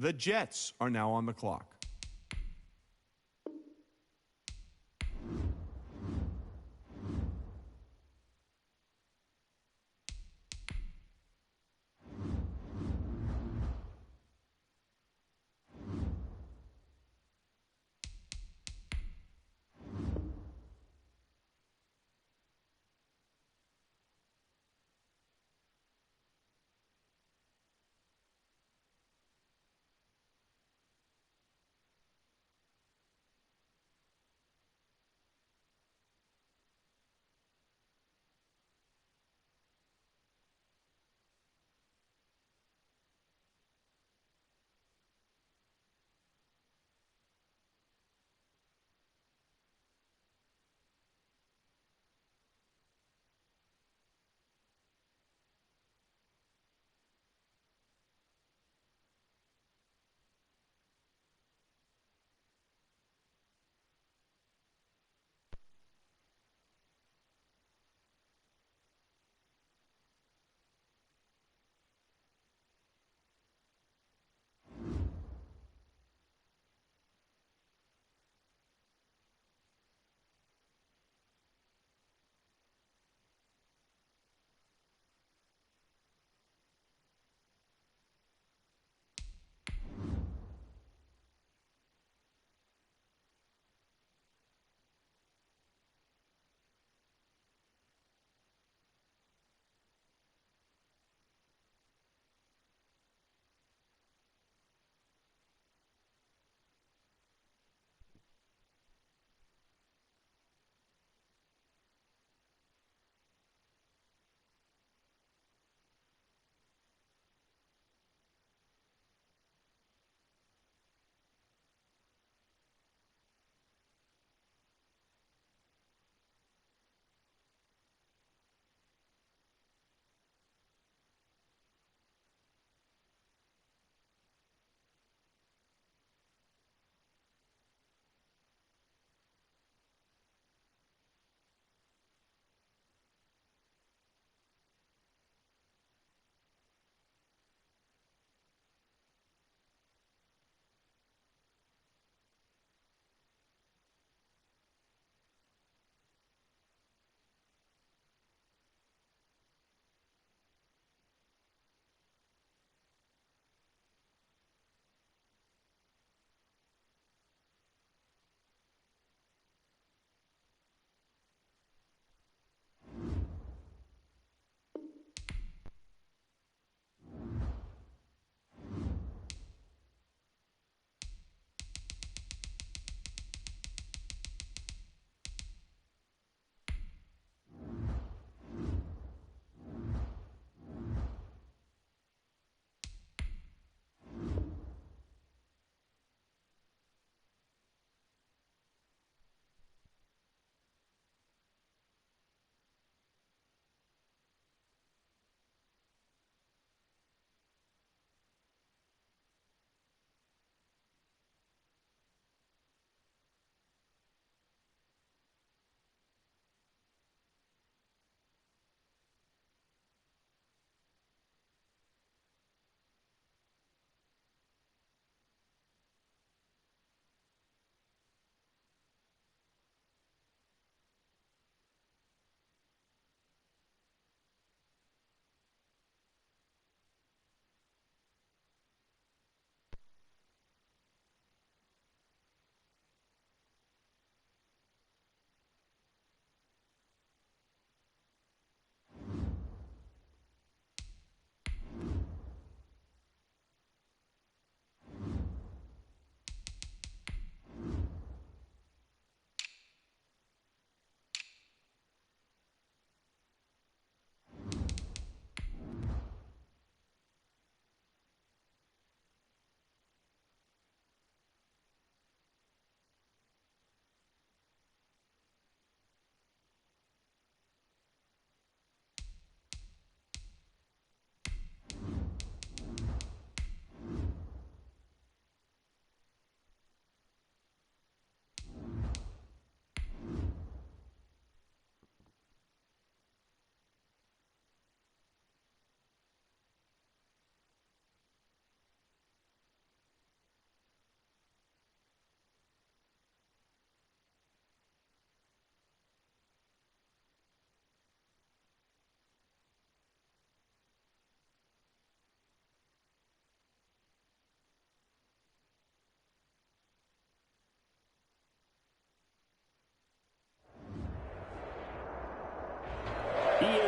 The Jets are now on the clock.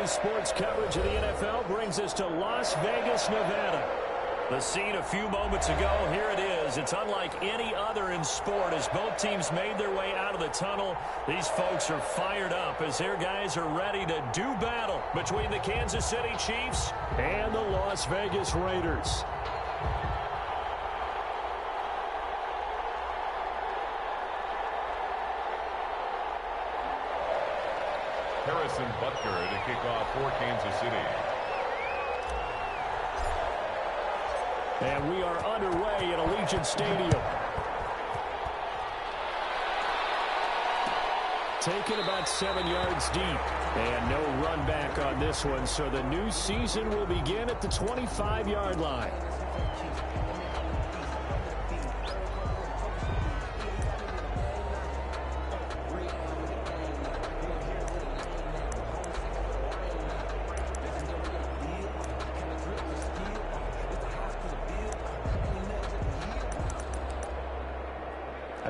Daily sports coverage of the NFL brings us to Las Vegas, Nevada. The scene a few moments ago, here it is. It's unlike any other in sport as both teams made their way out of the tunnel. These folks are fired up as their guys are ready to do battle between the Kansas City Chiefs and the Las Vegas Raiders. Harrison Butker to kick off for Kansas City. And we are underway at Allegiant Stadium. Taken about 7 yards deep. And no run back on this one, so the new season will begin at the 25-yard line.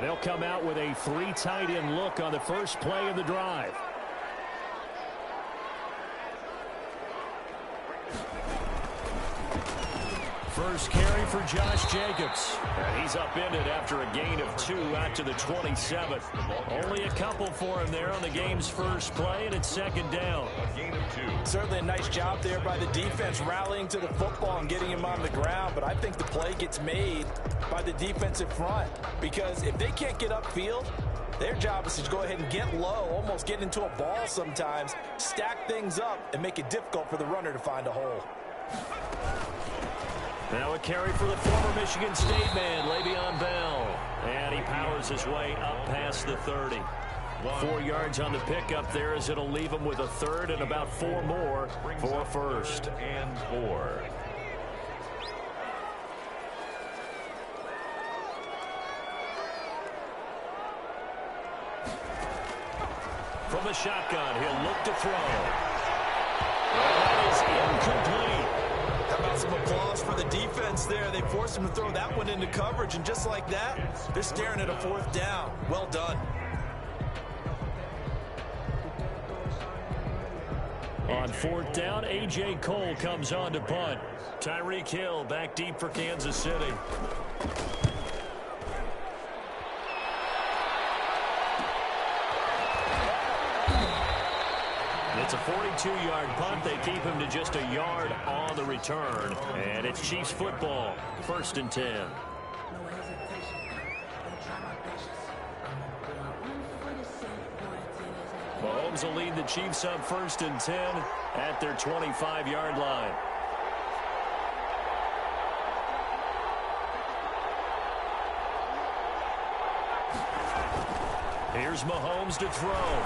They'll come out with a 3 tight end look on the first play of the drive. First carry for Josh Jacobs. And he's upended after a gain of 2 out to the 27th. Only a couple for him there on the game's first play, and it's second down. A gain of 2. Certainly a nice job there by the defense rallying to the football and getting him on the ground, but I think the play gets made by the defensive front because if they can't get upfield, their job is to go ahead and get low, almost get into a ball sometimes, stack things up, and make it difficult for the runner to find a hole. Now a carry for the former Michigan State man, Le'Veon Bell. And he powers his way up past the 30. 4 yards on the pickup there as it'll leave him with a third and about 4 more for a first. And 4. From the shotgun, he'll look to throw. That is incomplete. How about some applause for the defense there? They forced him to throw that one into coverage, and just like that, they're staring at a 4th down. Well done. On 4th down, A.J. Cole comes on to punt. Tyreek Hill back deep for Kansas City. It's a 42-yard punt. They keep him to just a yard on the return. And it's Chiefs football, 1st and 10. Mahomes will lead the Chiefs up 1st and 10 at their 25-yard line. Here's Mahomes to throw.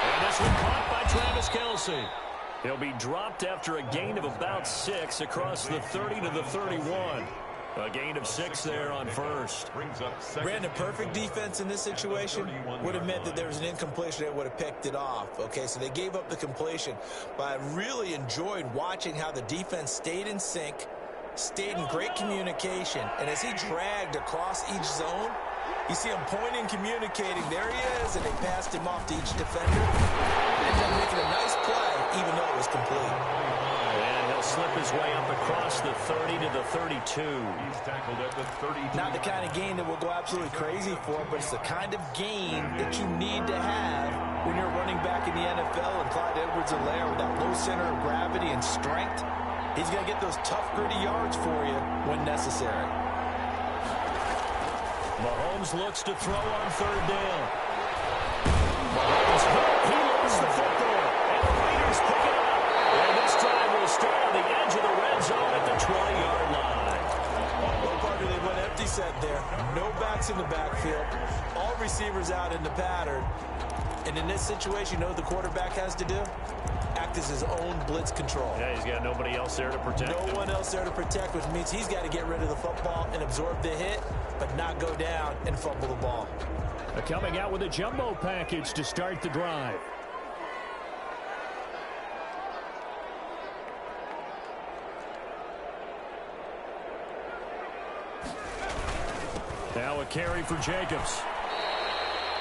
And this one caught by Travis Kelce. He'll be dropped after a gain of about 6 across the 30 to the 31. A gain of 6 there on first. Brandon, perfect defense in this situation would have meant that there was an incompletion that would have picked it off. Okay, so they gave up the completion. But I really enjoyed watching how the defense stayed in sync, stayed in great communication. And as he dragged across each zone, you see him pointing, communicating. There he is, and they passed him off to each defender. Ended up making a nice play, even though it was complete. And he'll slip his way up across the 30 to the 32. He's tackled at the 32. Not the kind of gain that we'll go absolutely crazy for, but it's the kind of gain that you need to have when you're running back in the NFL. And Clyde Edwards-Helaire, with that low center of gravity and strength, he's going to get those tough, gritty yards for you when necessary. Mahomes looks to throw on 3rd down. Mahomes, he lost the football. And the Raiders pick it up. And this drive will start on the edge of the red zone at the 20-yard line. Well, Parker, they went empty set there. No backs in the backfield. All receivers out in the pattern. And in this situation, you know what the quarterback has to do? Act as his own blitz control. Yeah, he's got nobody else there to protect him. No one else there to protect, which means he's got to get rid of the football and absorb the hit, but not go down and fumble the ball. They're coming out with a jumbo package to start the drive. Now a carry for Jacobs.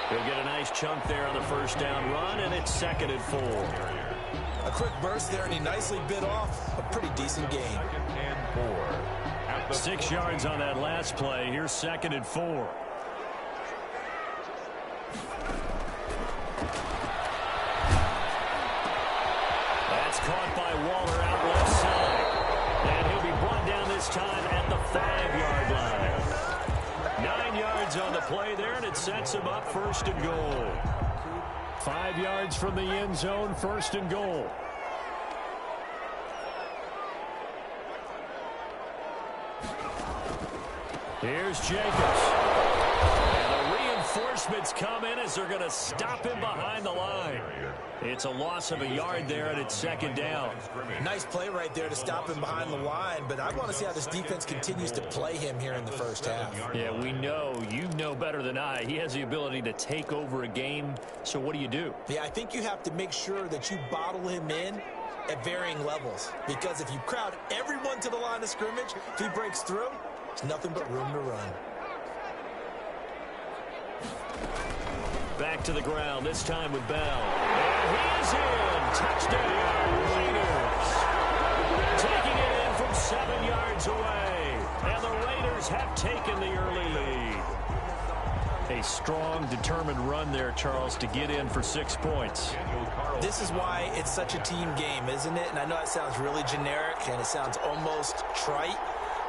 He'll get a nice chunk there on the first down run, and it's 2nd and 4. A quick burst there, and he nicely bit off a pretty decent gain. 2nd and 4. 6 yards on that last play. Here's 2nd and 4. That's caught by Waller out left side. And he'll be brought down this time at the 5-yard line. 9 yards on the play there, and it sets him up 1st and goal. 5 yards from the end zone, 1st and goal. Here's Jacobs. And the reinforcements come in as they're going to stop him behind the line. It's a loss of a yard there, and it's 2nd down. Nice play right there to stop him behind the line, but I want to see how this defense continues to play him here in the first half. Yeah, we know. You know better than I. He has the ability to take over a game, so what do? Yeah, I think you have to make sure that you bottle him in at varying levels, because if you crowd everyone to the line of scrimmage, if he breaks through, there's nothing but room to run. Back to the ground, this time with Bell. And he is in. Touchdown, Raiders. Taking it in from 7 yards away. And the Raiders have taken the early lead. A strong, determined run there, Charles, to get in for 6 points. This is why it's such a team game, isn't it? And I know it sounds really generic and it sounds almost trite,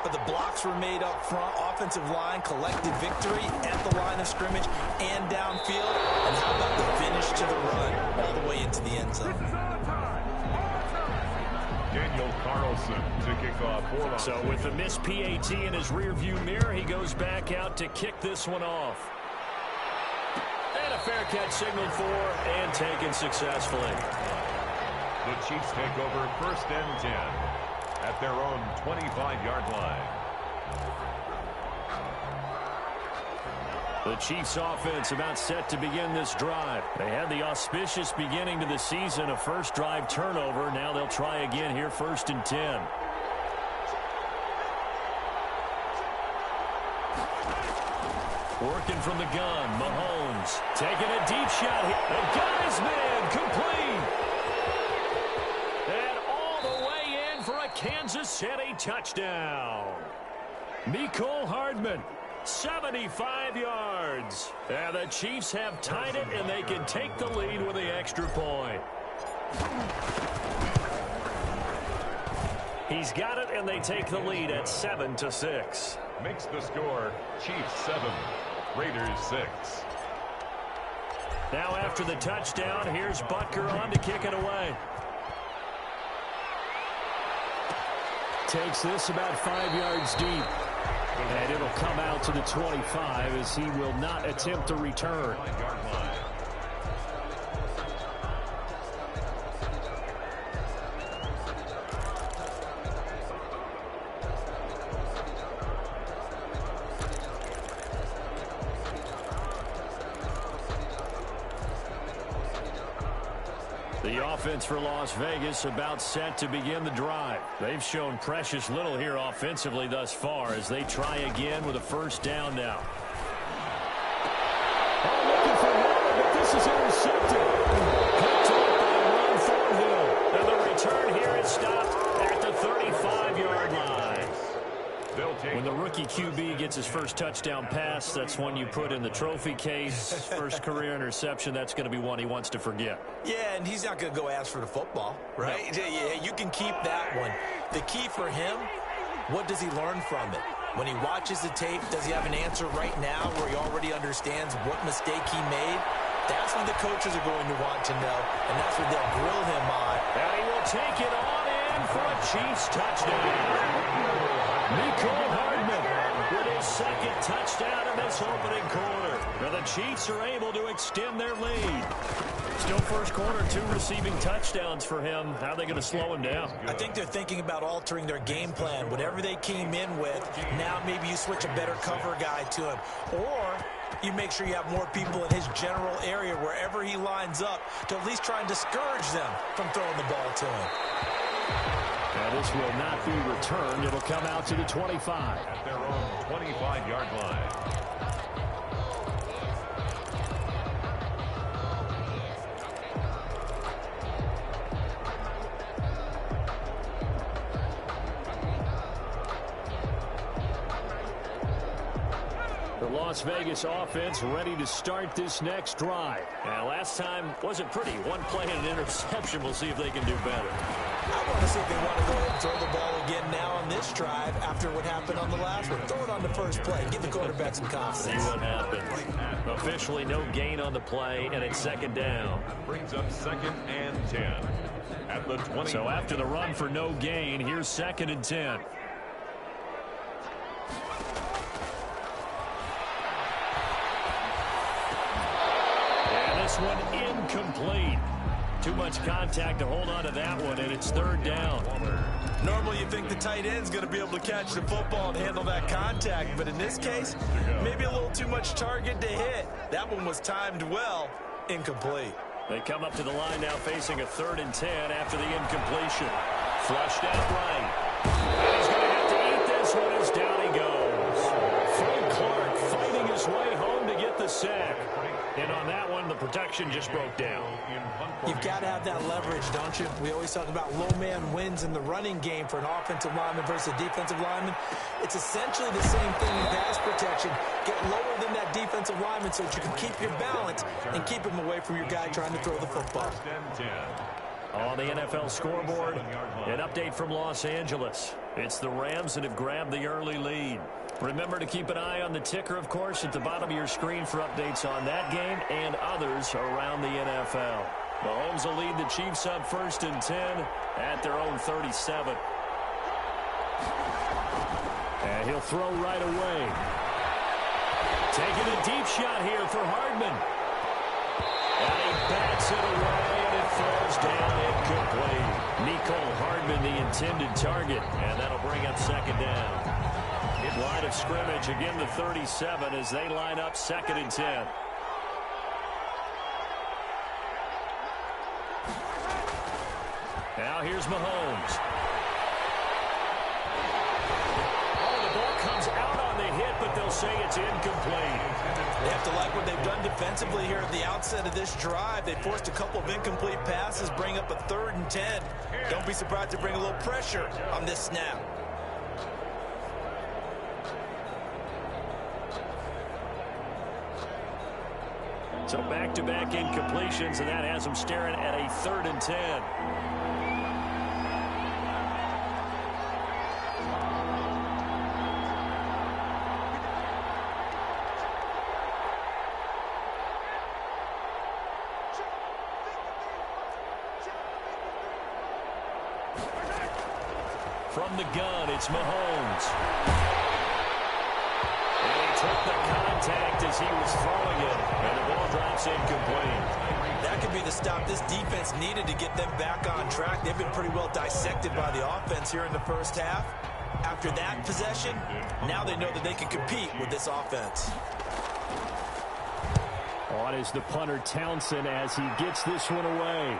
but the blocks were made up front. Offensive line collected victory at the line of scrimmage and downfield. And how about the finish to the run all the way into the end zone? Daniel Carlson to kick off for. So with the missed PAT in his rearview mirror, he goes back out to kick this one off. And a fair catch signaled for and taken successfully. The Chiefs take over 1st and 10 at their own 25-yard line. The Chiefs offense about set to begin this drive. They had the auspicious beginning to the season, a first drive turnover. Now they'll try again here, 1st and 10. Working from the gun, Mahomes taking a deep shot here. And got his man complete. And all the way in for a Kansas City touchdown. Mecole Hardman, 75 yards. And the Chiefs have tied it, and they can take the lead with the extra point. He's got it, and they take the lead at 7-6. Makes the score Chiefs 7, Raiders 6. Now after the touchdown, here's Butker on to kick it away. Takes this about 5 yards deep. And it'll come out to the 25 as he will not attempt to return. The offense for Las Vegas about set to begin the drive. They've shown precious little here offensively thus far as they try again with a first down now. Oh, looking for Waller, but this is intercepted. Picked up by Ron Thornhill. And the return here is stopped at the 35-yard line. When the rookie QB gets his first touchdown pass, that's one you put in the trophy case. First career interception, that's going to be one he wants to forget. Yeah, and he's not going to go ask for the football, right? No. Yeah, you can keep that one. The key for him, what does he learn from it? When he watches the tape, does he have an answer right now where he already understands what mistake he made? That's what the coaches are going to want to know, and that's what they'll grill him on. And he will take it on in for a Chiefs touchdown. Mecole Hardman with his second touchdown in this opening quarter. Now the Chiefs are able to extend their lead. Still first quarter, 2 receiving touchdowns for him. How are they going to slow him down? I think they're thinking about altering their game plan. Whatever they came in with, now maybe you switch a better cover guy to him. Or you make sure you have more people in his general area wherever he lines up to at least try and discourage them from throwing the ball to him. Now this will not be returned. It'll come out to the 25. At their own 25-yard line. The Las Vegas offense ready to start this next drive. Now, last time wasn't pretty. One play and an interception. We'll see if they can do better. I want to see if they want to go ahead and throw the ball again now on this drive after what happened on the last one. Throw it on the first play. Give the quarterback some confidence. See what happens. Officially no gain on the play, and it's second down. Brings up 2nd and 10 at the 20. So after the run for no gain, here's 2nd and 10. And this one incomplete. Too much contact to hold on to that one, and it's 3rd down. Normally you think the tight end's going to be able to catch the football and handle that contact, but in this case, maybe a little too much target to hit. That one was timed well, incomplete. They come up to the line now facing a 3rd and 10 after the incompletion. Flushed out right. And he's going to have to eat this one as down he goes. Frank Clark fighting his way home to get the sack. And on that one, the protection just broke down. You've got to have that leverage, don't you? We always talk about low man wins in the running game for an offensive lineman versus a defensive lineman. It's essentially the same thing in pass protection. Get lower than that defensive lineman so that you can keep your balance and keep him away from your guy trying to throw the football. On the NFL scoreboard, an update from Los Angeles. It's the Rams that have grabbed the early lead. Remember to keep an eye on the ticker, of course, at the bottom of your screen for updates on that game and others around the NFL. Mahomes will lead the Chiefs up 1st and 10 at their own 37. And he'll throw right away. Taking a deep shot here for Hardman. And he bats it away, and it falls down incomplete. Nicole Hardman, the intended target, and that'll bring up 2nd down. Line of scrimmage, again the 37 as they line up 2nd and 10. Now here's Mahomes. Oh, the ball comes out on the hit, but they'll say it's incomplete. They have to like what they've done defensively here at the outset of this drive. They forced a couple of incomplete passes, bring up a 3rd and 10. Don't be surprised to bring a little pressure on this snap. So back-to-back incompletions, and that has them staring at a 3rd and 10. From the gun, it's Mahomes. And he took the contact as he was throwing it, and the ball drops incomplete. That could be the stop this defense needed to get them back on track. They've been pretty well dissected by the offense here in the first half. After that possession, now they know that they can compete with this offense. On is the punter Townsend as he gets this one away.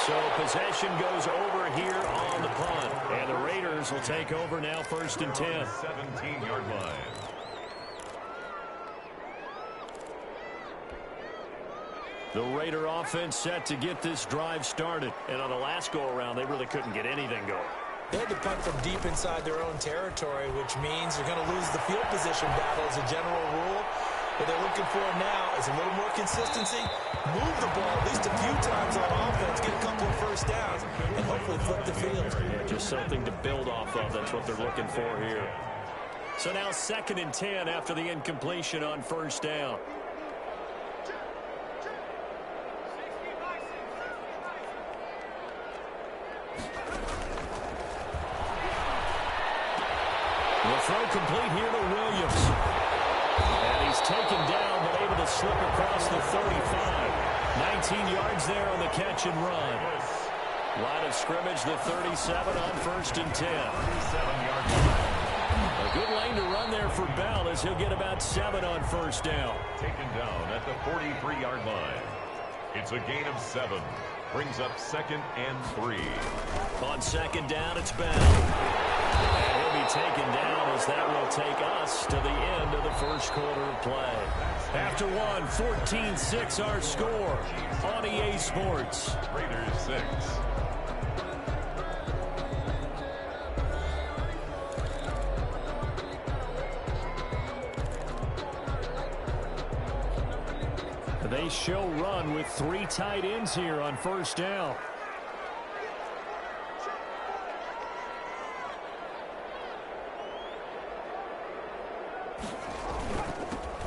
So possession goes over here on the punt. And the Raiders will take over now 1st and 10. 17-yard line. The Raider offense set to get this drive started. And on the last go-around, they really couldn't get anything going. They had to punt from deep inside their own territory, which means they're going to lose the field position battle as a general rule. What they're looking for now is a little more consistency, move the ball at least a few times on offense, get a couple of first downs, and hopefully flip the field. Yeah, just something to build off of. That's what they're looking for here. So now 2nd and 10 after the incompletion on 1st down. The throw complete here to Williams. And he's taken down, but able to slip across the 35. 19 yards there on the catch and run. Line of scrimmage, the 37 on 1st and 10. 37-yard line. A good lane to run there for Bell as he'll get about 7 on 1st down. Taken down at the 43-yard line. It's a gain of 7. Brings up 2nd and 3. On 2nd down, it's Bell. And he'll be taken down as that will take us to the end of the first quarter of play. After one, 14-6 our score on EA Sports. Raiders 6. They show run with 3 tight ends here on first down.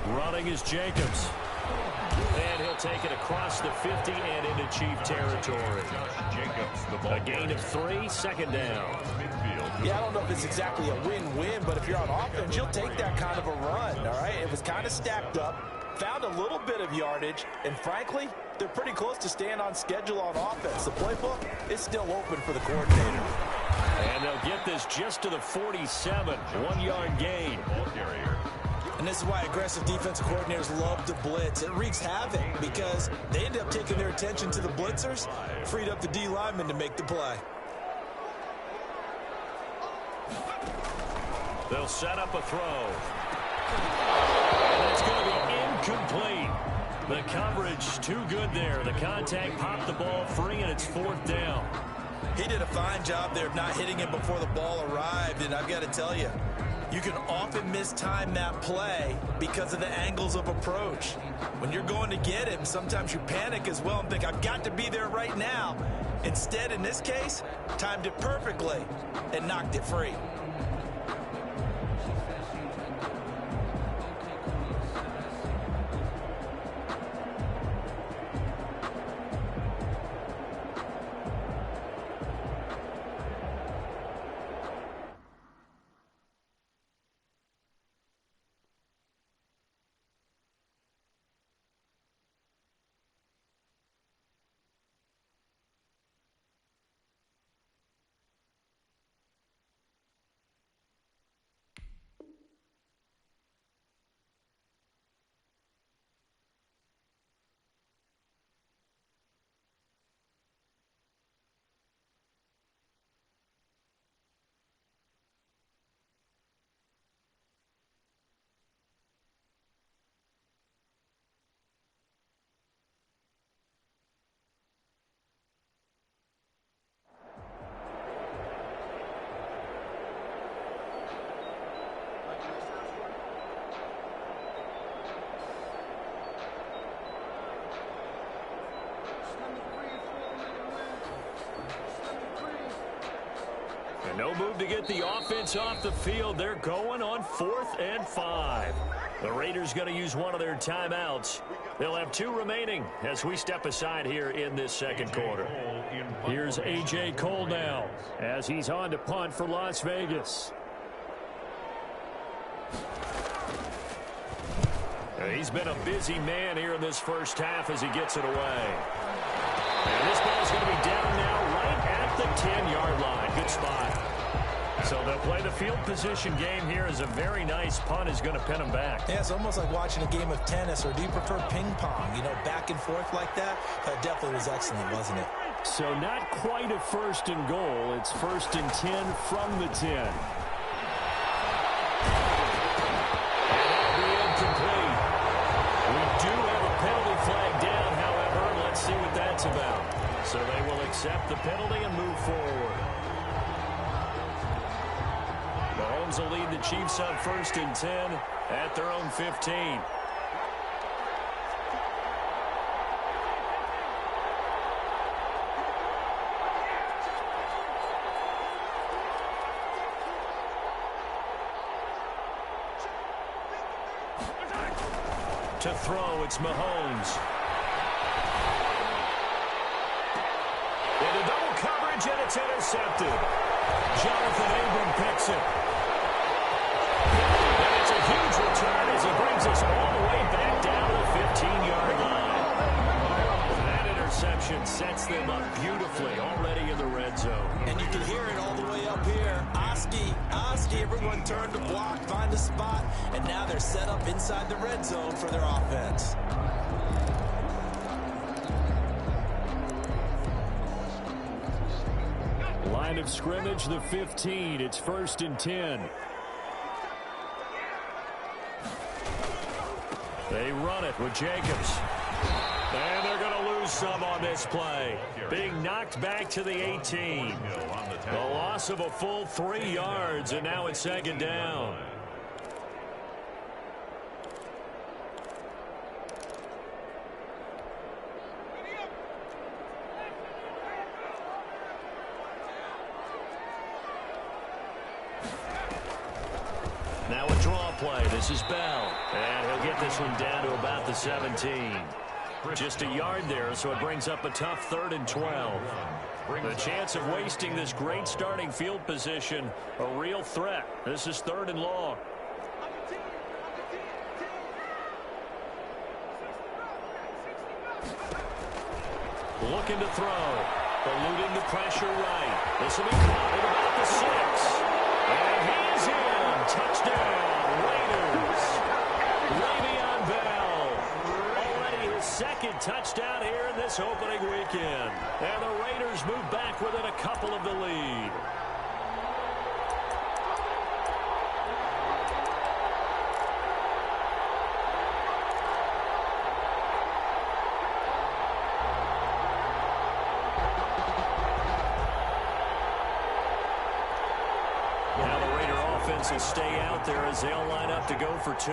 Running is Jacobs. And he'll take it across the 50 and into Chief territory. A gain of 3, second down. Yeah, I don't know if it's exactly a win-win, but if you're on offense, you'll take that kind of a run, all right? It was kind of stacked up, found a little bit of yardage, and frankly, they're pretty close to staying on schedule on offense. The playbook is still open for the coordinator. And they'll get this just to the 47, 1-yard gain. And this is why aggressive defensive coordinators love to blitz. It wreaks havoc because they end up taking their attention to the blitzers, freed up the D lineman to make the play. They'll set up a throw. That's going to be incomplete. The coverage too good there. The contact popped the ball free, and it's 4th down. He did a fine job there of not hitting him before the ball arrived, and I've got to tell you, you can often mistime that play because of the angles of approach. When you're going to get him, sometimes you panic as well and think, I've got to be there right now. Instead, in this case, timed it perfectly and knocked it free. No move to get the offense off the field. They're going on 4th and 5. The Raiders going to use one of their timeouts. They'll have 2 remaining as we step aside here in this second quarter. Here's A.J. Cole now as he's on to punt for Las Vegas. He's been a busy man here in this first half as he gets it away. And this ball's going to be down now right at the 10-yard line. Good spot. So they'll play the field position game here as a very nice punt is going to pin them back. Yeah, it's almost like watching a game of tennis, or do you prefer ping pong? You know, back and forth like that? That definitely was excellent, wasn't it? So not quite a 1st and goal. It's 1st and 10 from the 10. And that'll be incomplete. We do have a penalty flag down, however. Let's see what that's about. So they will accept the penalty and move forward. Mahomes will lead the Chiefs on 1st and 10 at their own 15. To throw, it's Mahomes. Into double coverage, and it's intercepted. Jonathan Abram picks it. And it's a huge return as he brings us all the way back down to the 15-yard line. That interception sets them up beautifully already in the red zone. And you can hear it all the way up here. Oski, everyone turned to block, find a spot, and now they're set up inside the red zone for their offense. Line of scrimmage, the 15. It's 1st and 10. They run it with Jacobs. And they're going to lose some on this play. Being knocked back to the 18. The loss of a full 3 yards, and now it's 2nd down. play. This is Bell. And he'll get this one down to about the 17. Just a yard there, so it brings up a tough 3rd and 12. The chance of wasting this great starting field position, a real threat. This is 3rd and long. Looking to throw. Eluding the pressure right. This will be caught at about the 6. And he's in. Touchdown, Raiders. Le'Veon Bell. Already his 2nd touchdown here in this opening weekend. And the Raiders move back within a couple of the lead. Will stay out there as they'll line up to go for 2.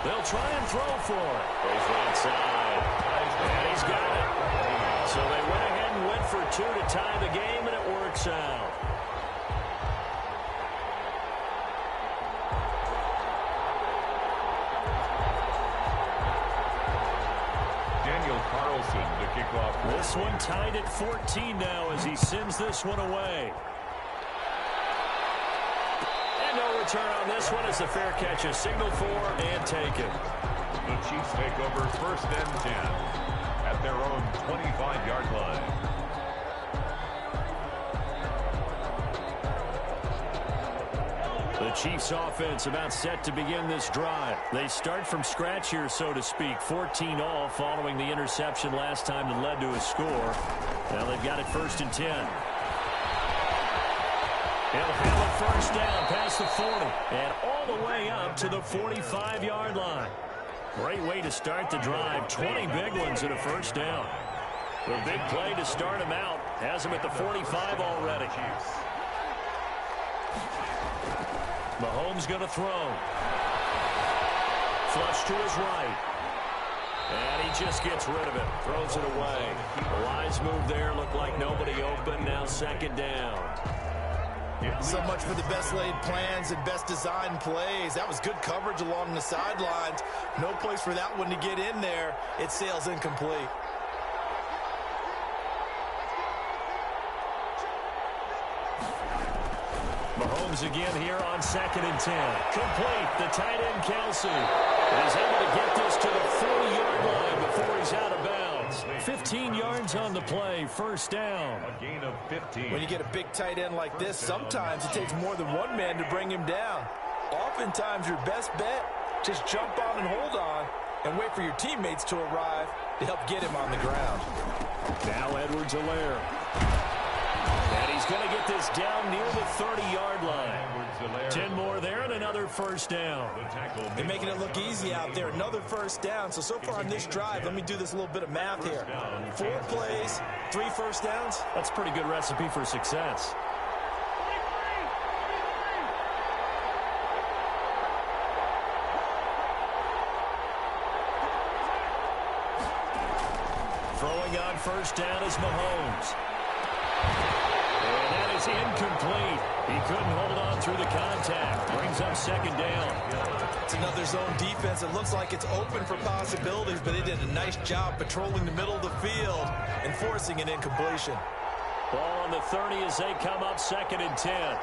They'll try and throw for it. Goes right side. And he's got it. So they went ahead and went for 2 to tie the game, and it works out. To kick off. This one tied at 14 now as he sends this one away. And no return on this one as the fair catch is signaled for and taken. The Chiefs take over 1st and 10 at their own 25-yard line. The Chiefs offense about set to begin this drive. They start from scratch here, so to speak. 14 all following the interception last time that led to a score. Now they've got it 1st and 10. He'll have a 1st down past the 40 and all the way up to the 45-yard line. Great way to start the drive. 20 big ones and a 1st down. The big play to start him out has him at the 45 already. Mahomes going to throw. Flush to his right. And he just gets rid of it. Throws it away. A wise move there. Looked like nobody open. Now 2nd down. So much for the best laid plans and best designed plays. That was good coverage along the sidelines. No place for that one to get in there. It sails incomplete. Mahomes again here on 2nd and 10. Complete. The tight end, Kelsey, is able to get this to the 40-yard line before he's out of bounds. 15 yards on the play. 1st down. A gain of 15. When you get a big tight end like this, sometimes it takes more than one man to bring him down. Oftentimes, your best bet, just jump on and hold on and wait for your teammates to arrive to help get him on the ground. Now Edwards-Helaire. And he's going to get this down near the 30-yard line. 10 more there and another 1st down. They're making it look easy out there. Another 1st down. So far on this drive, let me do this little bit of math here. 4 plays, 3 1st downs. That's a pretty good recipe for success. Throwing on 1st down is Mahomes. And that is incomplete. He couldn't hold on through the contact. Brings up 2nd down. It's another zone defense. It looks like it's open for possibilities, but they did a nice job patrolling the middle of the field and forcing an incompletion. Ball on the 30 as they come up 2nd and 10.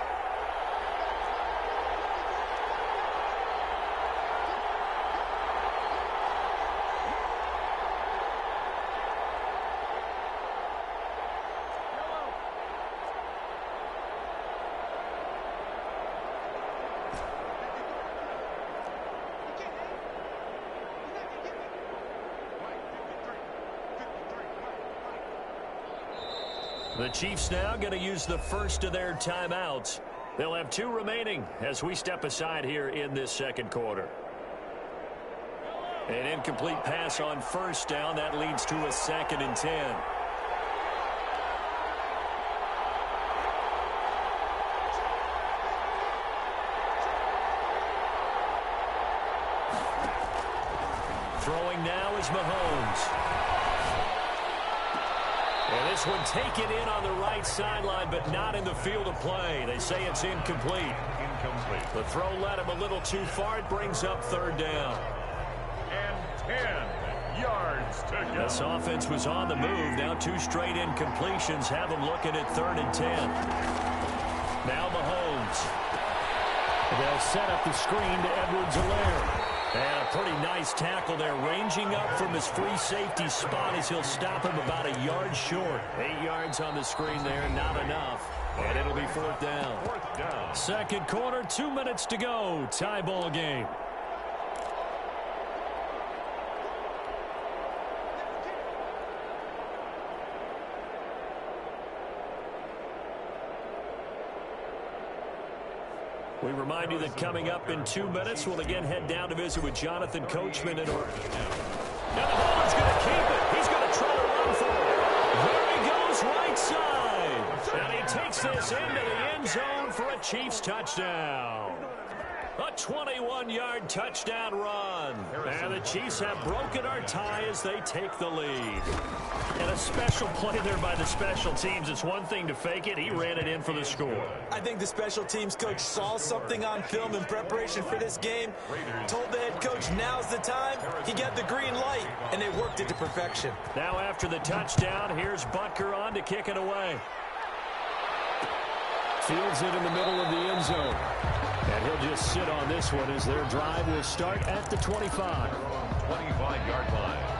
The Chiefs now going to use the first of their timeouts. They'll have 2 remaining as we step aside here in this 2nd quarter. An incomplete pass on 1st down. That leads to a 2nd and 10. Throwing now is Mahomes. And this one taken in on the right sideline, but not in the field of play. They say it's incomplete. The throw led him a little too far. It brings up third down. And 10 yards to go. This offense was on the move. Now 2 straight incompletions have them looking at 3rd and 10. Now Mahomes. They'll set up the screen to Edwards-Helaire. And a pretty nice tackle there, ranging up from his free safety spot as he'll stop him about a yard short. 8 yards on the screen there, not enough. And it'll be 4th down. 4th down. Second quarter, 2 minutes to go. Tie ball game. We remind you that coming up in 2 minutes, we'll again head down to visit with Jonathan Coachman in Oregon. Now the bowler's going to keep it. He's going to try to run for it. There he goes, right side. And he takes this into the end zone for a Chiefs touchdown. A 21-yard touchdown run. And the Chiefs have broken our tie as they take the lead. And a special play there by the special teams. It's one thing to fake it. He ran it in for the score. I think the special teams coach saw something on film in preparation for this game, told the head coach now's the time. He got the green light, and they worked it to perfection. Now after the touchdown, here's Butker on to kick it away. Fields it in the middle of the end zone. And he'll just sit on this one as their drive will start at the 25. 25-yard line.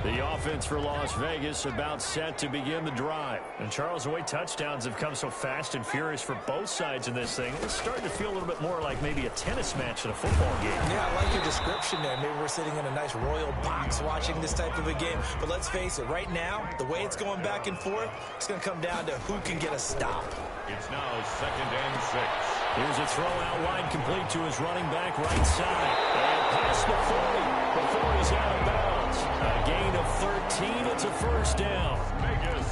The offense for Las Vegas about set to begin the drive. And Charles, the way touchdowns have come so fast and furious for both sides in this thing, it's starting to feel a little bit more like maybe a tennis match than a football game. Yeah, I like your description there. Maybe we're sitting in a nice royal box watching this type of a game. But let's face it, right now, the way it's going back and forth, it's going to come down to who can get a stop. It's now 2nd and 6. Here's a throw out wide complete to his running back right side. And past the 40 before he's out of bounds. A gain of 13. It's a first down.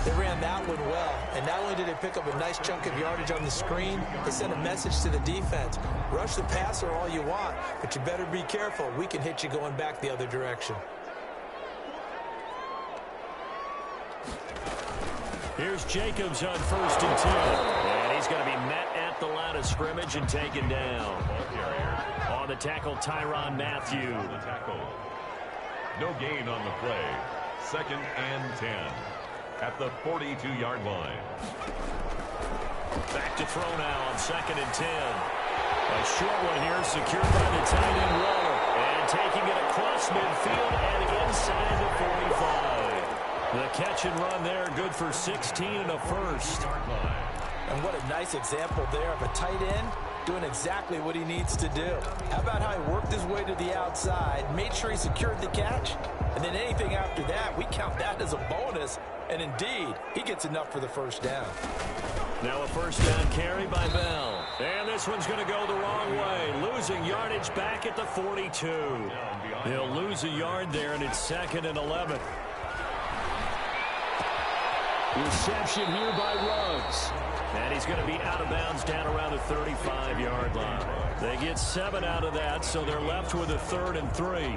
They ran that one well. And not only did they pick up a nice chunk of yardage on the screen, they sent a message to the defense. Rush the passer all you want, but you better be careful. We can hit you going back the other direction. Here's Jacobs on 1st and 10. And he's going to be met at the line of scrimmage and taken down. On the tackle, Tyrann Mathieu. No gain on the play. 2nd and 10 at the 42-yard line. Back to throw now on 2nd and 10. A short one here secured by the tight end Waller. And taking it across midfield and inside the 45. The catch and run there, good for 16 and a first. And what a nice example there of a tight end doing exactly what he needs to do. How about how he worked his way to the outside, made sure he secured the catch, and then anything after that, we count that as a bonus. And indeed, he gets enough for the first down. Now a first down carry by Bell. And this one's going to go the wrong way. Losing yardage back at the 42. They'll lose a yard there, and it's 2nd and 11. Reception here by Ruggs. And he's going to be out of bounds down around the 35-yard line. They get 7 out of that, so they're left with a 3rd and 3.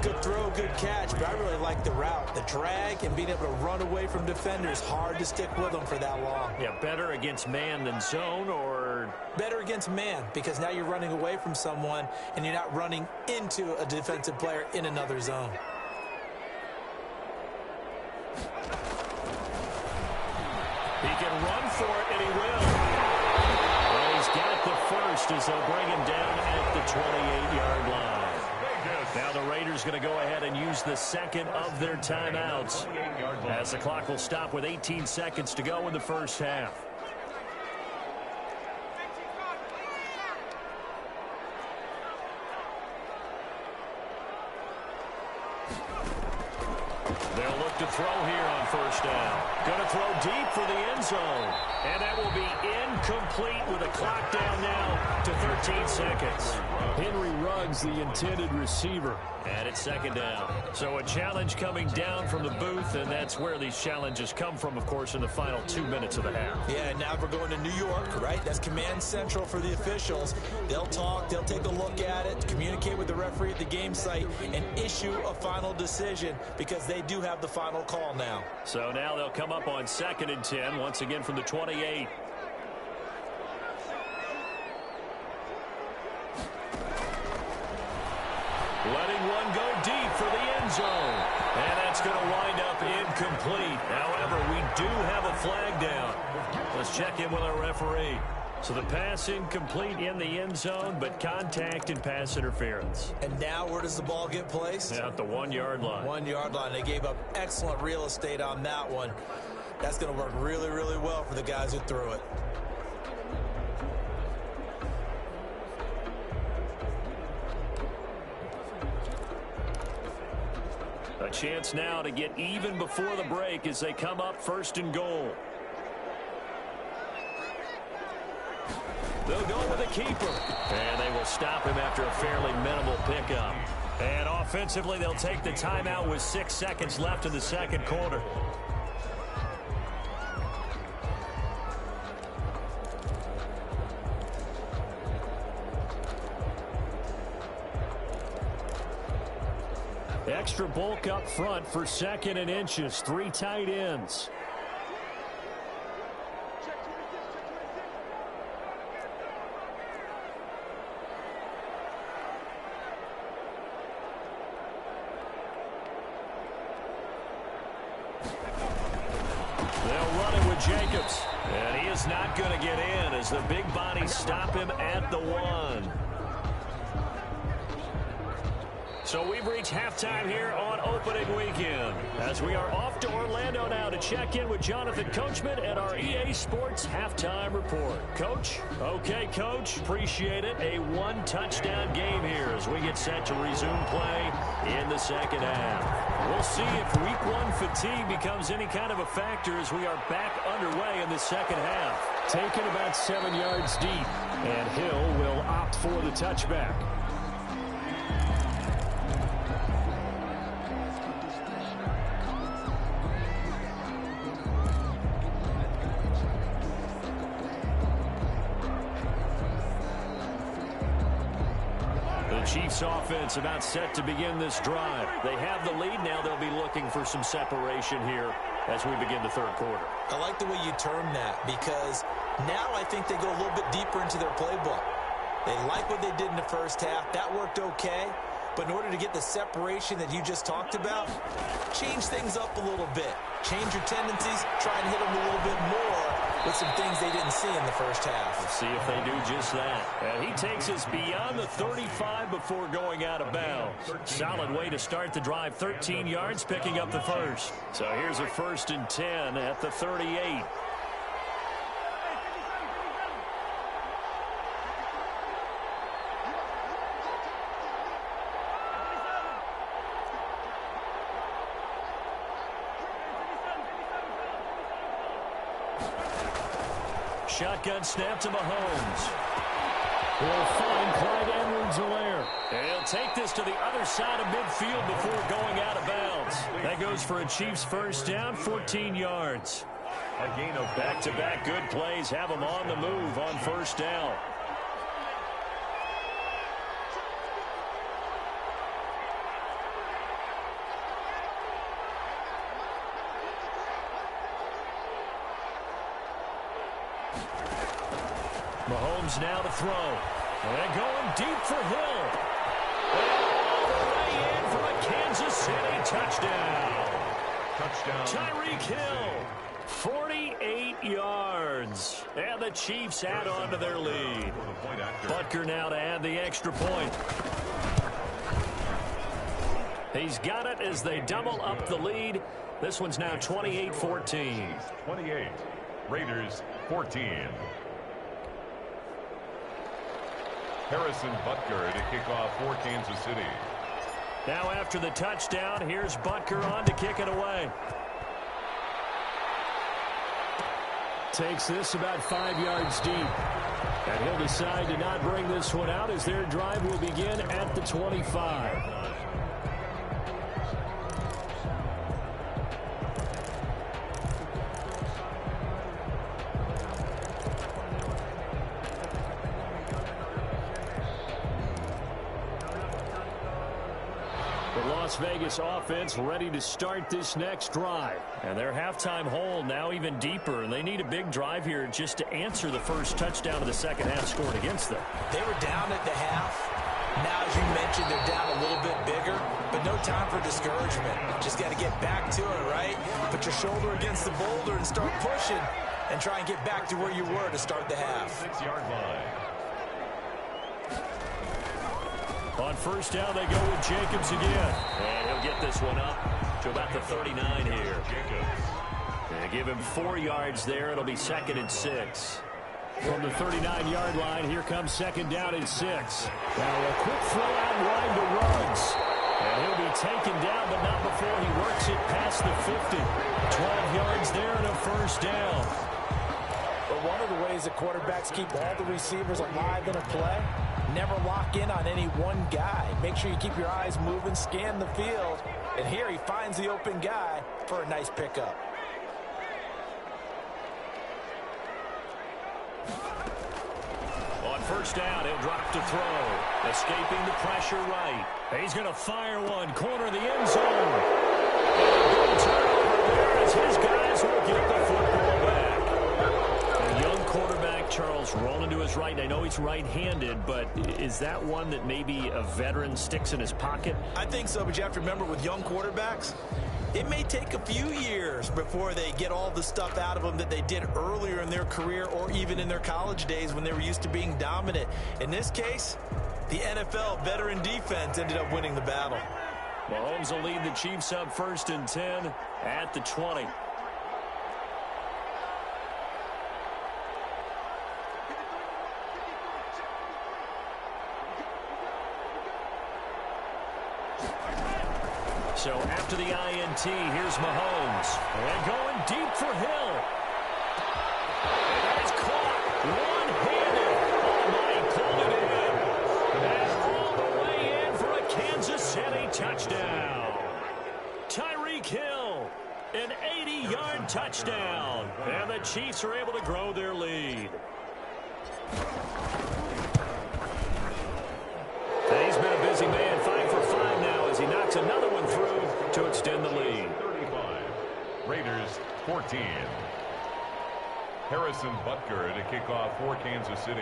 Good throw, good catch, but I really like the route. The drag and being able to run away from defenders, hard to stick with them for that long. Yeah, better against man than zone, or? Better against man, because now you're running away from someone and you're not running into a defensive player in another zone. He can run for it, and he will. And he's got the first as they'll bring him down at the 28-yard line. Now the Raiders going to go ahead and use the second of their timeouts as the clock will stop with 18 seconds to go in the first half. They'll look to throw here on first down. Going to throw deep for the end zone. And that will be incomplete with a clock down now to 13 seconds. Henry Ruggs, the intended receiver. And it's second down. So a challenge coming down from the booth, and that's where these challenges come from, of course, in the final 2 minutes of the half. Yeah, now we're going to New York, right? That's command central for the officials. They'll talk, they'll take a look at it, communicate with the referee at the game site, and issue a final decision because they do have the final call now. So now they'll come up on 2nd and 10, once again from the 28. Letting one go deep for the end zone. And that's going to wind up incomplete. However, we do have a flag down. Let's check in with our referee. So the pass incomplete in the end zone, but contact and pass interference. And now where does the ball get placed? At the 1 yard line. 1 yard line. They gave up excellent real estate on that one. That's going to work really, really well for the guys who threw it. A chance now to get even before the break as they come up 1st and goal. They'll go with a keeper. And they will stop him after a fairly minimal pickup. And offensively, they'll take the timeout with 6 seconds left in the second quarter. Extra bulk up front for 2nd and inches. 3 tight ends. They'll run it with Jacobs. And he is not going to get in as the big bodies stop him at the 1. So we've reached halftime here on opening weekend as we are off to Orlando now to check in with Jonathan Coachman at our EA Sports Halftime Report. Coach? Okay, Coach. Appreciate it. A 1-touchdown game here as we get set to resume play in the second half. We'll see if week 1 fatigue becomes any kind of a factor as we are back underway in the second half. Taken about 7 yards deep, and Hill will opt for the touchback. Chiefs offense about set to begin this drive. They have the lead. Now they'll be looking for some separation here as we begin the third quarter. I like the way you term that because now I think they go a little bit deeper into their playbook. They like what they did in the first half. That worked okay. But in order to get the separation that you just talked about, change things up a little bit. Change your tendencies. Try and hit them a little bit more with some things they didn't see in the first half. Let's see if they do just that. And he takes us beyond the 35 before going out of bounds. Solid way to start the drive. 13 yards, picking up the first. So here's a 1st and 10 at the 38. Shotgun snap to Mahomes. He'll find Clyde Edwards-Helaire. And he'll take this to the other side of midfield before going out of bounds. That goes for a Chiefs first down, 14 yards. A gain of back-to-back good plays have them on the move on first down. Mahomes now to throw. And going deep for Hill. And all the way in for a Kansas City touchdown. touchdown. Tyreek Hill, 48 yards. And the Chiefs add on to their lead. Butker now to add the extra point. He's got it as they double up the lead. This one's now 28-14. 28. Raiders 14. Harrison Butker to kick off for Kansas City. Now after the touchdown, here's Butker on to kick it away. Takes this about 5 yards deep. And he'll decide to not bring this one out as their drive will begin at the 25. Las Vegas offense ready to start this next drive. And their halftime hole now even deeper, and they need a big drive here just to answer the first touchdown of the second half scored against them. They were down at the half. Now, as you mentioned, they're down a little bit bigger, but no time for discouragement. Just got to get back to it, right? Put your shoulder against the boulder and start pushing and try and get back to where you were to start the half. 6-yard line. On first down, they go with Jacobs again. And he'll get this one up to about the 39 here. Jacobs. And give him 4 yards there. It'll be 2nd and 6. From the 39-yard line, here comes 2nd down and 6. Now a quick throw out wide to Ruggs. And he'll be taken down, but not before he works it past the 50. 12 yards there and a first down. But one of the ways that quarterbacks keep all the receivers alive in a play, never lock in on any one guy. Make sure you keep your eyes moving, scan the field. And here he finds the open guy for a nice pickup. On first down, he'll drop to throw. Escaping the pressure right. He's going to fire one, corner of the end zone. And a turnover there as his guys will get the football back. A young quarterback, Charles, rolling to his right. I know he's right-handed, but is that one that maybe a veteran sticks in his pocket? I think so, but you have to remember with young quarterbacks, it may take a few years before they get all the stuff out of them that they did earlier in their career or even in their college days when they were used to being dominant. In this case, the NFL veteran defense ended up winning the battle. Mahomes will lead the Chiefs up 1st and 10 at the 20. So after the INT, here's Mahomes. And going deep for Hill. And it's caught one-handed. Oh, my, pulled it in. And all the way in for a Kansas City touchdown. Tyreek Hill, an 80-yard touchdown. And the Chiefs are able to grow their lead. And he's been a busy man, 5 for 5 now as he knocks another one through to extend the lead. 35. Raiders 14. Harrison Butker to kick off for Kansas City.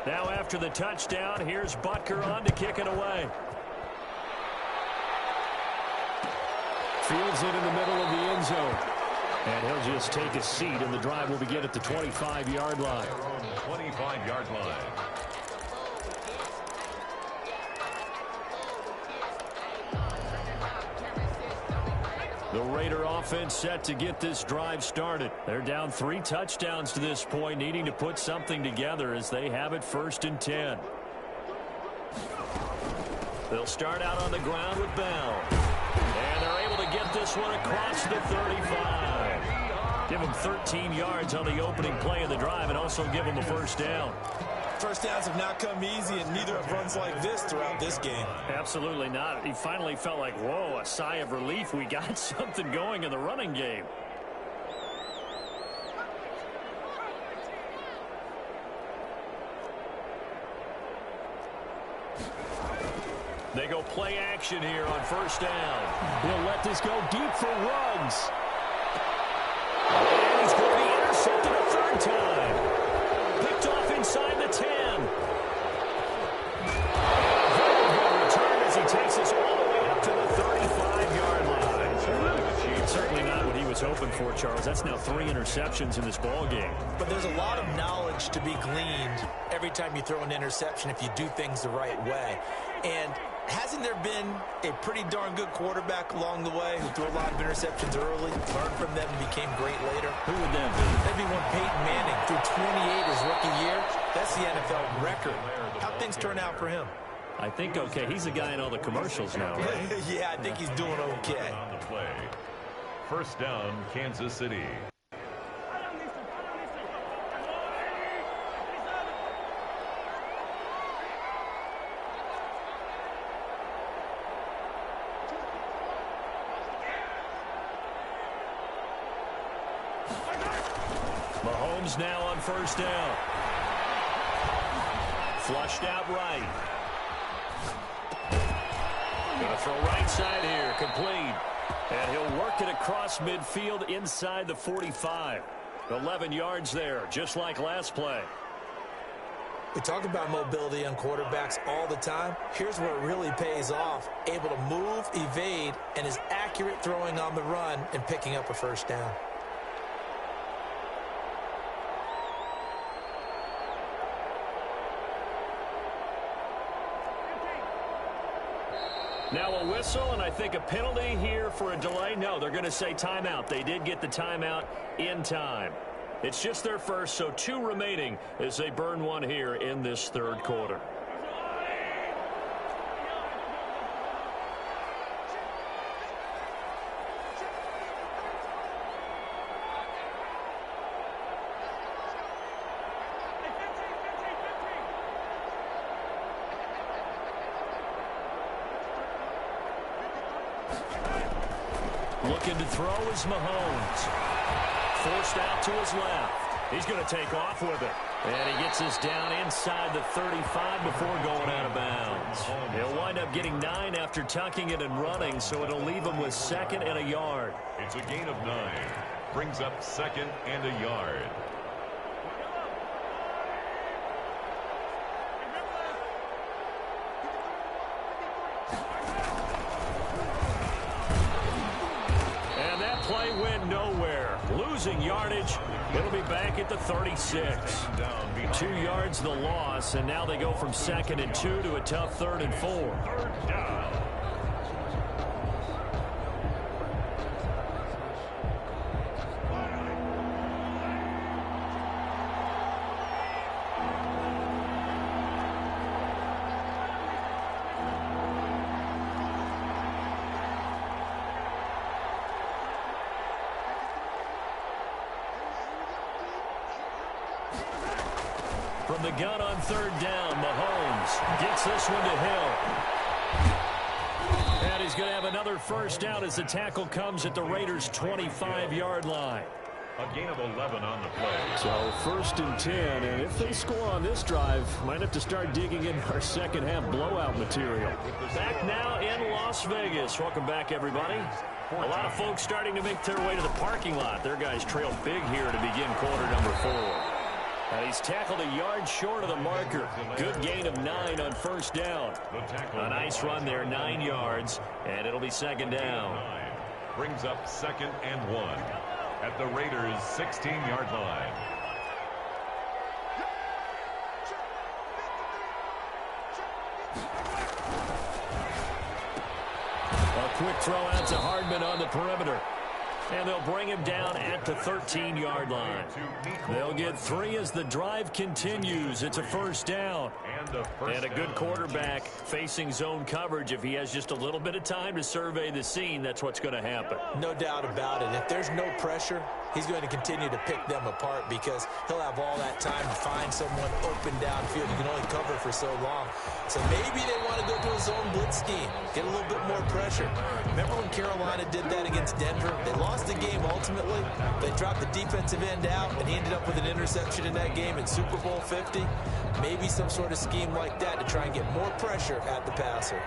Now after the touchdown, here's Butker on to kick it away. Fields it in the middle of the end zone. And he'll just take a seat, and the drive will begin at the 25-yard line. 25-yard line. The Raider offense set to get this drive started. They're down 3 touchdowns to this point, needing to put something together as they have it 1st and 10. They'll start out on the ground with Bell. And they're able to get this one across the 35. Give them 13 yards on the opening play of the drive and also give them a first down. First downs have not come easy, and neither have runs like this throughout this game. Absolutely not. He finally felt like, whoa, a sigh of relief. We got something going in the running game. They go play action here on first down. He'll let this go deep for Ruggs. And he's going to be intercepted a 3rd time. Picked off inside the 10. Very good return as he takes us all the way up to the 35-yard line. Certainly not what he was hoping for, Charles. That's now 3 interceptions in this ball game. But there's a lot of knowledge to be gleaned every time you throw an interception if you do things the right way. And hasn't there been a pretty darn good quarterback along the way who threw a lot of interceptions early, learned from them, and became great later? Who would that be? That'd be one Peyton Manning threw 28 his rookie year. That's the NFL record. How things turn out for him? I think okay. He's a guy in all the commercials now, right? Yeah, I think he's doing okay. On the play. First down, Kansas City. Mahomes now on first down. Flushed out right. Going to throw right side here. Complete. And he'll work it across midfield inside the 45. 11 yards there, just like last play. We talk about mobility on quarterbacks all the time. Here's where it really pays off. Able to move, evade, and is accurate throwing on the run and picking up a first down. Now a whistle, and I think a penalty here for a delay. No, they're going to say timeout. They did get the timeout in time. It's just their first, so 2 remaining as they burn one here in this third quarter. Looking to throw is Mahomes. Forced out to his left. He's going to take off with it. And he gets us down inside the 35 before going out of bounds. He'll wind up getting 9 after tucking it and running, so it'll leave him with 2nd and a yard. It's a gain of 9. Brings up 2nd and a yard. Play went nowhere. Losing yardage. It'll be back at the 36. 2 yards the loss, and now they go from 2nd and 2 to a tough 3rd and 4. Third down. From the gun on 3rd down, Mahomes gets this one to Hill. And he's going to have another first down as the tackle comes at the Raiders' 25-yard line. A gain of 11 on the play. So 1st and 10, and if they score on this drive, might have to start digging in our second half blowout material. Back now in Las Vegas. Welcome back, everybody. A lot of folks starting to make their way to the parking lot. Their guys trail big here to begin quarter number 4. And he's tackled a yard short of the marker. Good gain of 9 on first down. A nice run there, 9 yards, and it'll be 2nd down. Brings up 2nd and 1 at the Raiders' 16-yard line. A quick throw out to Hardman on the perimeter. And they'll bring him down at the 13-yard line. They'll get 3 as the drive continues. It's a first down. And a good quarterback facing zone coverage. If he has just a little bit of time to survey the scene, that's what's going to happen. No doubt about it. If there's no pressure, he's going to continue to pick them apart because he'll have all that time to find someone open downfield. You can only cover for so long. So maybe they want to go to a zone blitz scheme, get a little bit more pressure. Remember when Carolina did that against Denver? They lost the game ultimately. They dropped the defensive end out, and he ended up with an interception in that game in Super Bowl 50. Maybe some sort of scheme like that to try and get more pressure at the passer.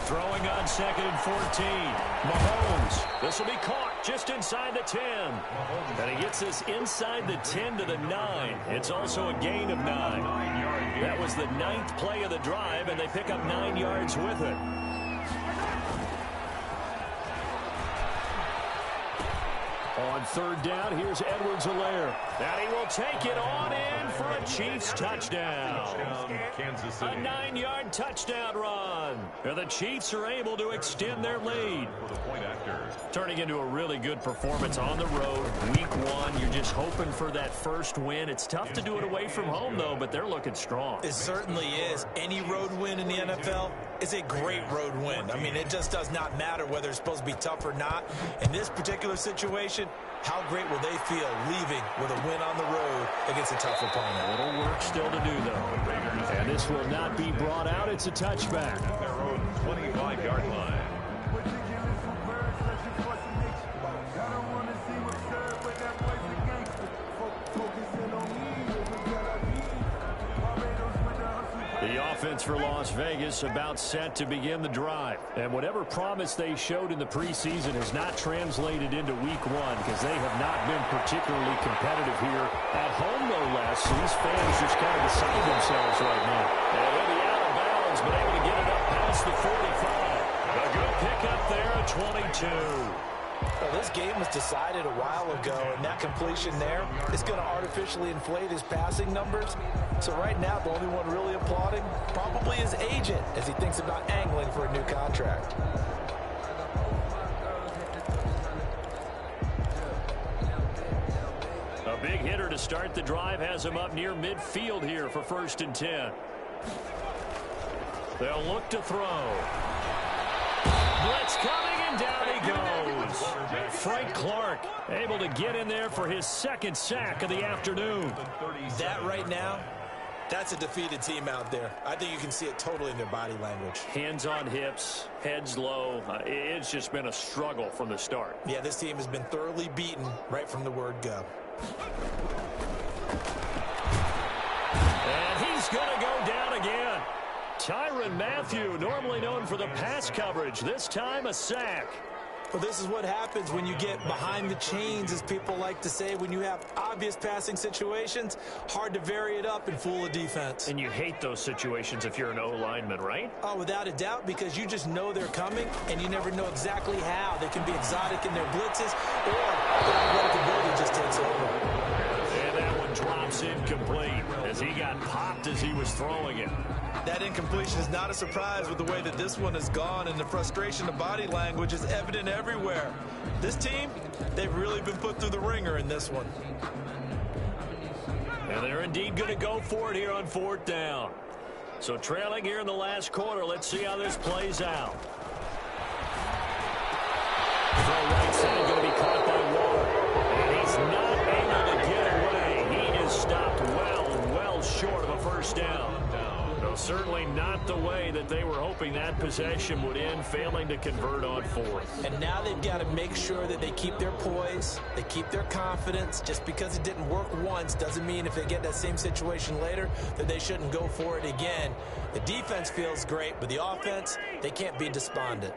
Throwing on 2nd and 14. Mahomes. This will be caught just inside the 10. And he gets this inside the 10 to the 9. It's also a gain of 9. That was the 9th play of the drive, and they pick up 9 yards with it. On third down, here's Edwards-Helaire. And he will take it on in for a Chiefs touchdown. Kansas City. A 9-yard touchdown run. And the Chiefs are able to extend their lead. For the point after. Turning into a really good performance on the road. Week 1, you're just hoping for that first win. It's tough to do it away from home, though, but they're looking strong. It certainly is. Any road win in the NFL is a great road win. I mean, it just does not matter whether it's supposed to be tough or not. In this particular situation, how great will they feel leaving with a win on the road against a tough opponent? A little work still to do, though. And this will not be brought out. It's a touchback. At their own 25-yard line. The offense for Las Vegas about set to begin the drive. And whatever promise they showed in the preseason has not translated into week 1 because they have not been particularly competitive here. At home, no less. These fans just kind of beside themselves right now. And he'll be out of bounds, but able to get it up past the 45. A good pickup there at 22. Well, this game was decided a while ago, and that completion there is going to artificially inflate his passing numbers. So right now, the only one really applauding probably his agent as he thinks about angling for a new contract. A big hitter to start the drive has him up near midfield here for 1st and 10. They'll look to throw. Blitz coming, and down he goes. Frank Clark able to get in there for his 2nd sack of the afternoon. That right now, that's a defeated team out there. I think you can see it totally in their body language. Hands on hips, heads low. It's just been a struggle from the start. Yeah, this team has been thoroughly beaten right from the word go. And he's going to go down again. Tyrann Mathieu, normally known for the pass coverage, this time a sack. Well, this is what happens when you get behind the chains, as people like to say. When you have obvious passing situations, hard to vary it up and fool a defense. And you hate those situations if you're an O-lineman, right? Oh, without a doubt, because you just know they're coming, and you never know exactly how. They can be exotic in their blitzes, or their athletic ability just takes over. And that one drops incomplete as he got popped as he was throwing it. That incompletion is not a surprise with the way that this one has gone, and the frustration of body language is evident everywhere. This team, they've really been put through the ringer in this one. And they're indeed going to go for it here on 4th down. So trailing here in the last quarter, let's see how this plays out. Throw right side going to be caught by Ward. And he's not able to get away. He is stopped well short of a 1st down. No, certainly not the way that they were hoping that possession would end, failing to convert on 4th. And now they've got to make sure that they keep their poise, they keep their confidence. Just because it didn't work once doesn't mean if they get that same situation later that they shouldn't go for it again. The defense feels great, but the offense, they can't be despondent.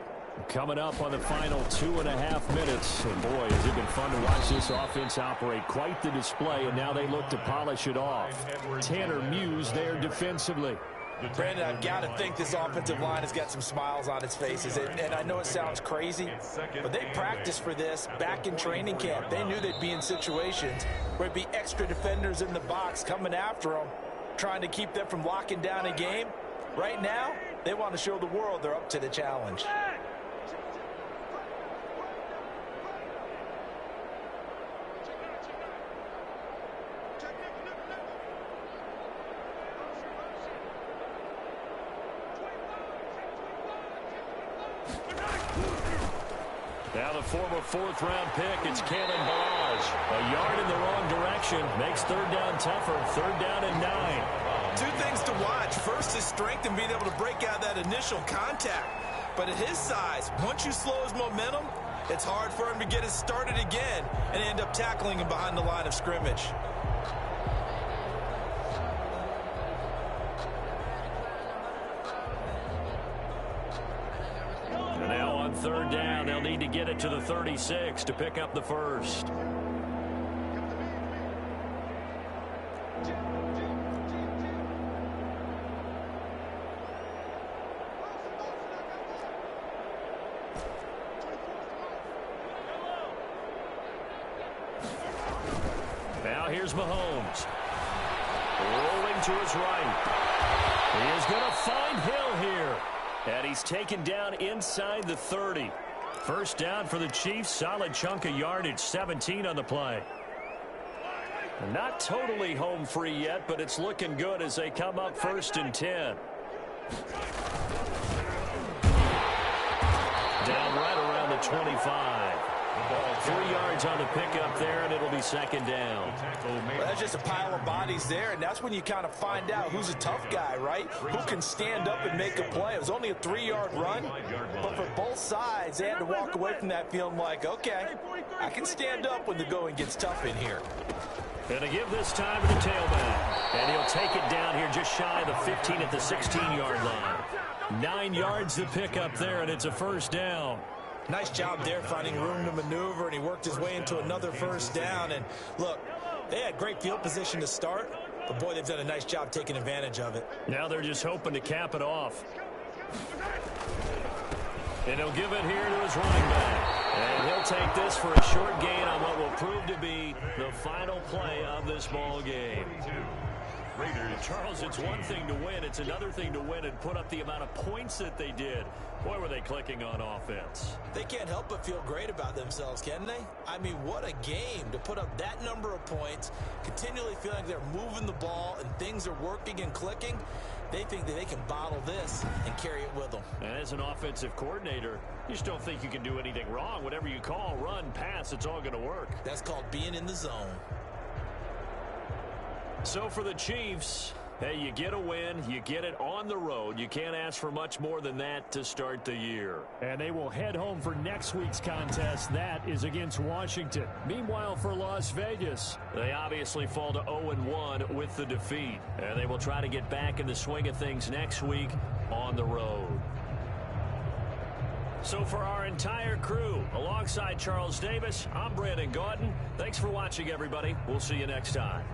Coming up on the final 2.5 minutes. And boy, has it been fun to watch this offense operate. Quite the display, and now they look to polish it off. Tanner Muse there defensively. Brandon, I've got to think this offensive line has got some smiles on its faces. And I know it sounds crazy, but they practiced for this back in training camp. They knew they'd be in situations where it'd be extra defenders in the box coming after them, trying to keep them from locking down a game. Right now, they want to show the world they're up to the challenge. Now the former 4th-round pick, it's Kalen Ballage. A yard in the wrong direction makes 3rd down tougher. 3rd down and 9. Two things to watch. First, his strength and being able to break out that initial contact. But at his size, once you slow his momentum, it's hard for him to get it started again and end up tackling him behind the line of scrimmage. And now on 3rd down, they'll need to get it to the 36 to pick up the 1st. here's Mahomes. Rolling to his right. He is going to find Hill here. And he's taken down inside the 30. First down for the Chiefs. Solid chunk of yardage. 17 on the play. Not totally home free yet, but it's looking good as they come up 1st and 10. Down right around the 25. 3 yards on the pickup there, and it'll be 2nd down. Well, that's just a pile of bodies there, and that's when you kind of find out who's a tough guy, right? Who can stand up and make a play. It was only a 3-yard run, but for both sides, they had to walk away from that feeling like, okay, I can stand up when the going gets tough in here. And to give this time to the tailback. And he'll take it down here just shy of the 15 at the 16-yard line. 9 yards to pick up there, and it's a 1st down. Nice job there finding room to maneuver, and he worked his way into another 1st down. And look, they had great field position to start, but boy, they've done a nice job taking advantage of it. Now they're just hoping to cap it off. And he'll give it here to his running back. And he'll take this for a short gain on what will prove to be the final play of this ball game. Charles, it's one thing to win. It's another thing to win and put up the amount of points that they did. Boy, were they clicking on offense. They can't help but feel great about themselves, can they? I mean, what a game to put up that number of points, continually feeling like they're moving the ball and things are working and clicking. They think that they can bottle this and carry it with them. And as an offensive coordinator, you just don't think you can do anything wrong. Whatever you call, run, pass, it's all going to work. That's called being in the zone. So for the Chiefs, hey, you get a win, you get it on the road. You can't ask for much more than that to start the year. And they will head home for next week's contest. That is against Washington. Meanwhile, for Las Vegas, they obviously fall to 0-1 with the defeat. And they will try to get back in the swing of things next week on the road. So for our entire crew, alongside Charles Davis, I'm Brandon Gaudin. Thanks for watching, everybody. We'll see you next time.